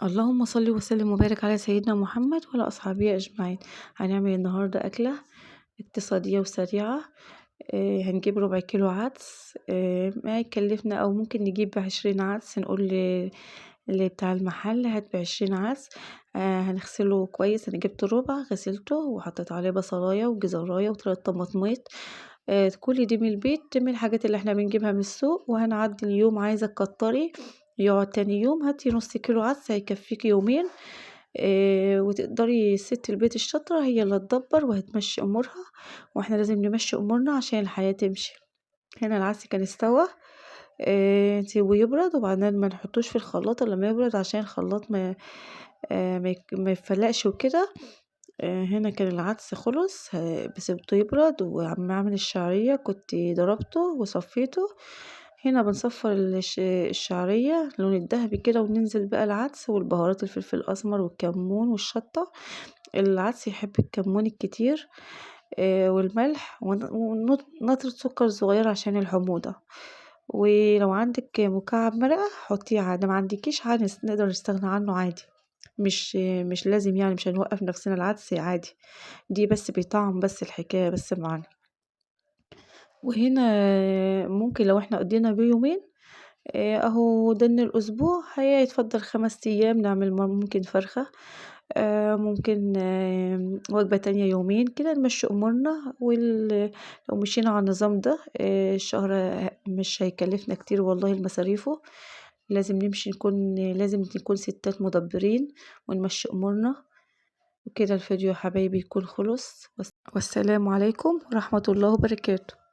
اللهم صل وسلم وبارك على سيدنا محمد وعلى أصحابه أجمعين. هنعمل النهاردة أكلة اقتصادية وسريعة. هنجيب 1/4 كيلو عدس. ما يكلفنا، أو ممكن نجيب 20 عدس. نقول اللي بتاع المحل هات ب20 عدس. هنغسله كويس. أنا جبت ربع غسلته وحطيت عليه بصلاية وجزراية وطريقة طماطميط. كل دي من البيت، دي من الحاجات اللي احنا بنجيبها من السوق. وهنعدي اليوم، عايزة تكتري يقعد تاني يوم هاتي نص كيلو عدس هيكفيكي يومين. وتقدري ست البيت الشاطرة هي اللي تدبر وهتمشي أمورها، واحنا لازم نمشي أمورنا عشان الحياة تمشي. هنا العدس كان استوى. نسيبه يبرد وبعدين ما نحطوش في الخلاط الا لما يبرد، عشان الخلاط ما يفلقش وكده. هنا كان العدس خلص. سبته يبرد، وعم اعمل الشعرية كنت ضربته وصفيته. هنا بنصفر الشعرية لون الذهبي كده، وننزل بقى العدس والبهارات، الفلفل الاسمر والكمون والشطة. العدس يحب الكمون الكتير والملح ونطرة سكر صغيرة عشان الحموضة. ولو عندك مكعب مرقة حطيه عادي، ما عندكيش عادي نقدر نستغنى عنه عادي. مش لازم، يعني مش هنوقف نفسنا. العدس عادي، دي بس بيطعم بس الحكاية بس معانا. وهنا ممكن لو احنا قضينا بيه يومين، اهو ضمن الاسبوع هيتفضل 5 ايام نعمل ممكن فرخة. ممكن وجبة تانية يومين كده نمشي امورنا. لو مشينا على النظام ده الشهر مش هيكلفنا كتير والله المصاريفه. لازم نكون ستات مدبرين ونمشي امورنا. وكده الفيديو يا حبايبي يكون خلص. والسلام عليكم ورحمة الله وبركاته.